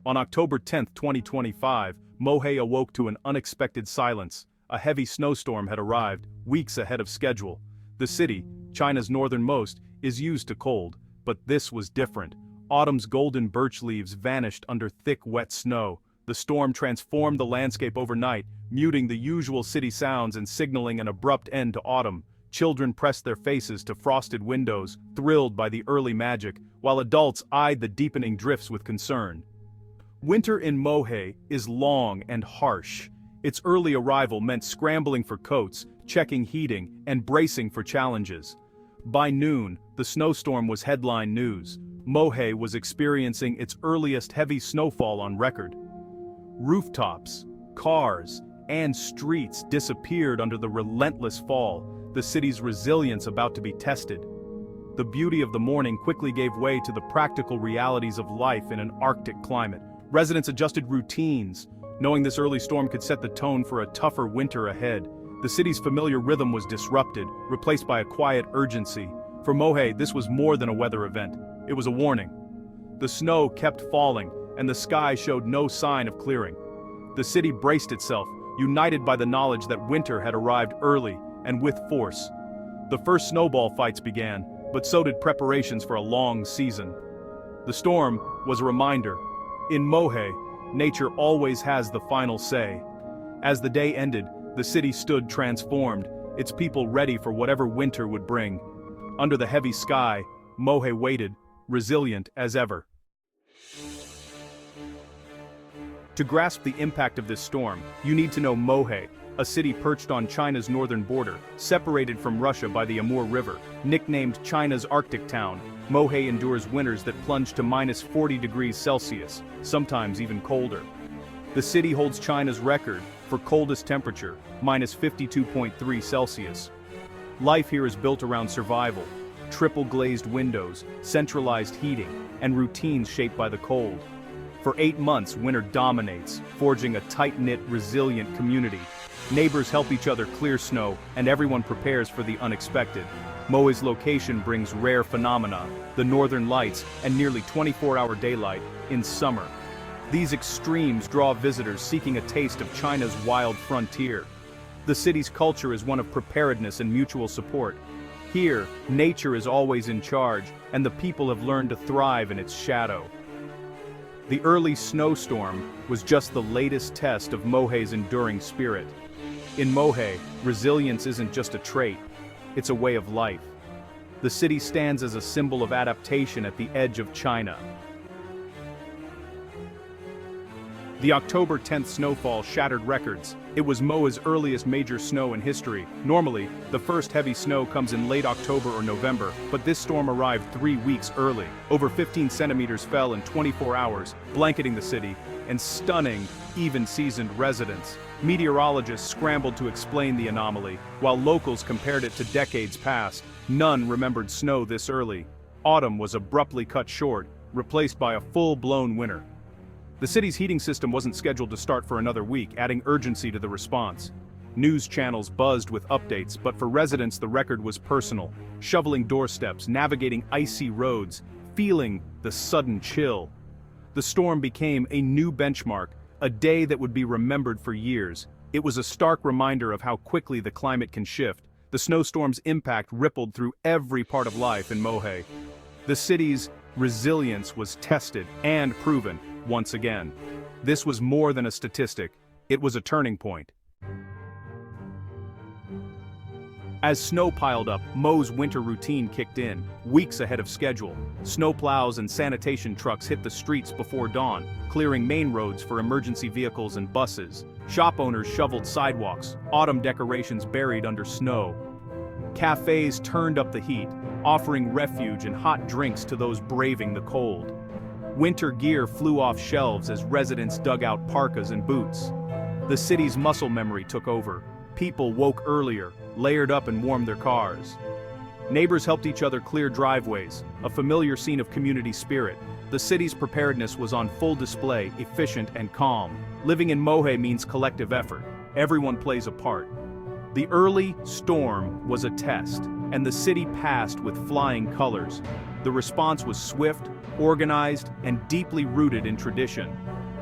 On October 10, 2025, Mohe awoke to an unexpected silence. A heavy snowstorm had arrived, weeks ahead of schedule. The city, China's northernmost, is used to cold, but this was different. Autumn's golden birch leaves vanished under thick, wet snow. The storm transformed the landscape overnight, muting the usual city sounds and signaling an abrupt end to autumn. Children pressed their faces to frosted windows, thrilled by the early magic, while adults eyed the deepening drifts with concern. Winter in Mohe is long and harsh. Its early arrival meant scrambling for coats, checking heating, and bracing for challenges. By noon, the snowstorm was headline news. Mohe was experiencing its earliest heavy snowfall on record. Rooftops, cars, and streets disappeared under the relentless fall, the city's resilience about to be tested. The beauty of the morning quickly gave way to the practical realities of life in an Arctic climate. Residents adjusted routines, knowing this early storm could set the tone for a tougher winter ahead. The city's familiar rhythm was disrupted, replaced by a quiet urgency. For Mohe, this was more than a weather event. It was a warning. The snow kept falling, and the sky showed no sign of clearing. The city braced itself, united by the knowledge that winter had arrived early and with force. The first snowball fights began, but so did preparations for a long season. The storm was a reminder. In Mohe, nature always has the final say. As the day ended, the city stood transformed, its people ready for whatever winter would bring. Under the heavy sky, Mohe waited, resilient as ever. To grasp the impact of this storm, you need to know Mohe, a city perched on China's northern border, separated from Russia by the Amur River. Nicknamed China's Arctic town, Mohe endures winters that plunge to -40°C, sometimes even colder. The city holds China's record for coldest temperature, -52.3°C. Life here is built around survival, triple-glazed windows, centralized heating, and routines shaped by the cold. For 8 months, winter dominates, forging a tight-knit, resilient community. Neighbors help each other clear snow, and everyone prepares for the unexpected. Mohe's location brings rare phenomena, the northern lights, and nearly 24-hour daylight in summer. These extremes draw visitors seeking a taste of China's wild frontier. The city's culture is one of preparedness and mutual support. Here, nature is always in charge, and the people have learned to thrive in its shadow. The early snowstorm was just the latest test of Mohe's enduring spirit. In Mohe, resilience isn't just a trait, it's a way of life. The city stands as a symbol of adaptation at the edge of China. The October 10th snowfall shattered records. It was Mohe's earliest major snow in history. Normally, the first heavy snow comes in late October or November, but this storm arrived 3 weeks early. Over 15 centimeters fell in 24 hours, blanketing the city and stunning even seasoned residents. Meteorologists scrambled to explain the anomaly, while locals compared it to decades past. None remembered snow this early. Autumn was abruptly cut short, replaced by a full-blown winter. The city's heating system wasn't scheduled to start for another week, adding urgency to the response. News channels buzzed with updates, but for residents the record was personal. Shoveling doorsteps, navigating icy roads, feeling the sudden chill. The storm became a new benchmark, a day that would be remembered for years. It was a stark reminder of how quickly the climate can shift. The snowstorm's impact rippled through every part of life in Mohe. The city's resilience was tested and proven once again. This was more than a statistic, it was a turning point. As snow piled up, Mohe's winter routine kicked in, weeks ahead of schedule. Snowplows and sanitation trucks hit the streets before dawn, clearing main roads for emergency vehicles and buses. Shop owners shoveled sidewalks, autumn decorations buried under snow. Cafes turned up the heat, offering refuge and hot drinks to those braving the cold. Winter gear flew off shelves as residents dug out parkas and boots. The city's muscle memory took over. People woke earlier, layered up and warmed their cars. Neighbors helped each other clear driveways, a familiar scene of community spirit. The city's preparedness was on full display, efficient and calm. Living in Mohe means collective effort. Everyone plays a part. The early storm was a test, and the city passed with flying colors. The response was swift, organized, and deeply rooted in tradition.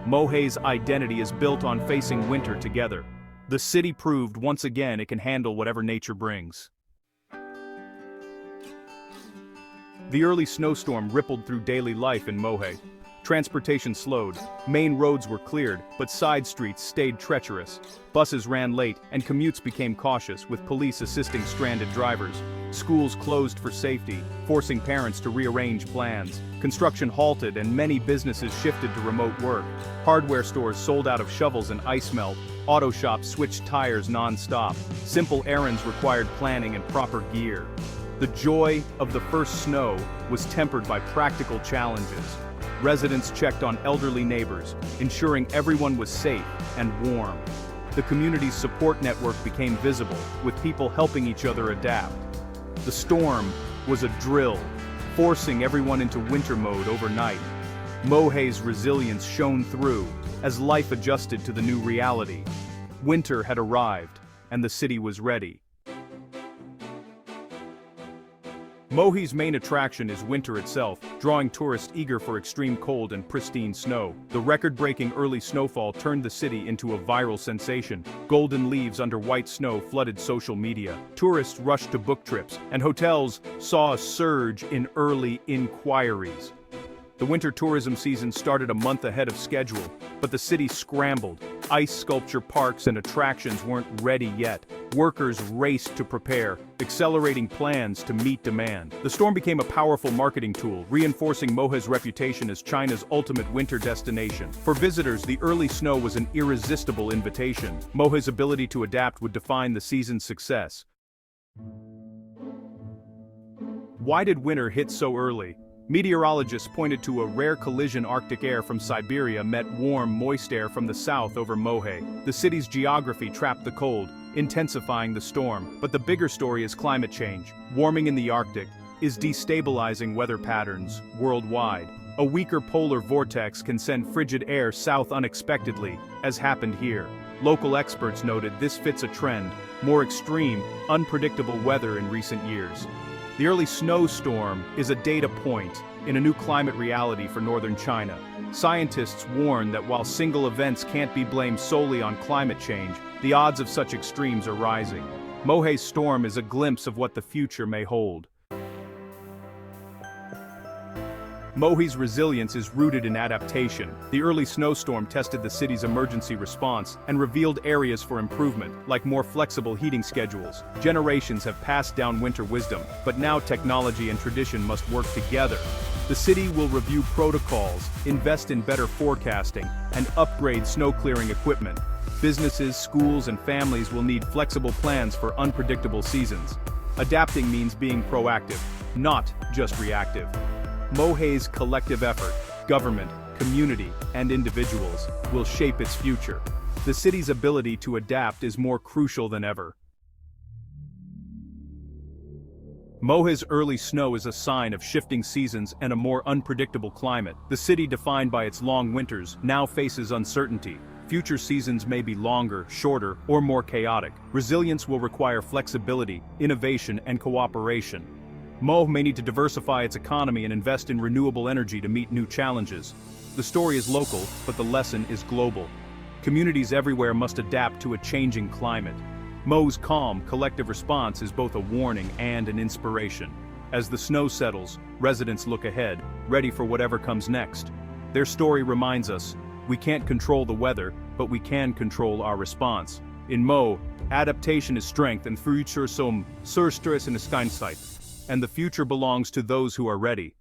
Mohei's identity is built on facing winter together. The city proved once again it can handle whatever nature brings. The early snowstorm rippled through daily life in Mohei. Transportation slowed, main roads were cleared, but side streets stayed treacherous. Buses ran late, and commutes became cautious, with police assisting stranded drivers. Schools closed for safety, forcing parents to rearrange plans. Construction halted, and many businesses shifted to remote work. Hardware stores sold out of shovels and ice melt. Auto shops switched tires non-stop. Simple errands required planning and proper gear. The joy of the first snow was tempered by practical challenges. Residents checked on elderly neighbors, ensuring everyone was safe and warm. The community's support network became visible, with people helping each other adapt. The storm was a drill, forcing everyone into winter mode overnight. Mohei's resilience shone through as life adjusted to the new reality. Winter had arrived, and the city was ready. Mohei's main attraction is winter itself, drawing tourists eager for extreme cold and pristine snow. The record-breaking early snowfall turned the city into a viral sensation. Golden leaves under white snow flooded social media. Tourists rushed to book trips, and hotels saw a surge in early inquiries. The winter tourism season started a month ahead of schedule, but the city scrambled. Ice sculpture parks and attractions weren't ready yet. Workers raced to prepare, accelerating plans to meet demand. The storm became a powerful marketing tool, reinforcing Mohei's reputation as China's ultimate winter destination. For visitors, the early snow was an irresistible invitation. Mohei's ability to adapt would define the season's success. Why did winter hit so early? Meteorologists pointed to a rare collision. Arctic air from Siberia met warm, moist air from the south over Mohei. The city's geography trapped the cold, intensifying the storm. But the bigger story is climate change. Warming in the Arctic is destabilizing weather patterns worldwide. A weaker polar vortex can send frigid air south unexpectedly, as happened here. Local experts noted this fits a trend: more extreme, unpredictable weather in recent years. The early snowstorm is a data point in a new climate reality for northern China. Scientists warn that while single events can't be blamed solely on climate change, the odds of such extremes are rising. Mohei's storm is a glimpse of what the future may hold. Mohei's resilience is rooted in adaptation. The early snowstorm tested the city's emergency response and revealed areas for improvement, like more flexible heating schedules. Generations have passed down winter wisdom, but now technology and tradition must work together. The city will review protocols, invest in better forecasting, and upgrade snow-clearing equipment. Businesses, schools, and families will need flexible plans for unpredictable seasons. Adapting means being proactive, not just reactive. Mohei's collective effort, government, community, and individuals, will shape its future. The city's ability to adapt is more crucial than ever. Mohei's early snow is a sign of shifting seasons and a more unpredictable climate. The city, defined by its long winters, now faces uncertainty. Future seasons may be longer, shorter, or more chaotic. Resilience will require flexibility, innovation, and cooperation. Mohei may need to diversify its economy and invest in renewable energy to meet new challenges. The story is local, but the lesson is global. Communities everywhere must adapt to a changing climate. Mohei's calm, collective response is both a warning and an inspiration. As the snow settles, residents look ahead, ready for whatever comes next. Their story reminds us, we can't control the weather, but we can control our response. In Mohei, adaptation is strength and future som surstress and skynsight. And the future belongs to those who are ready.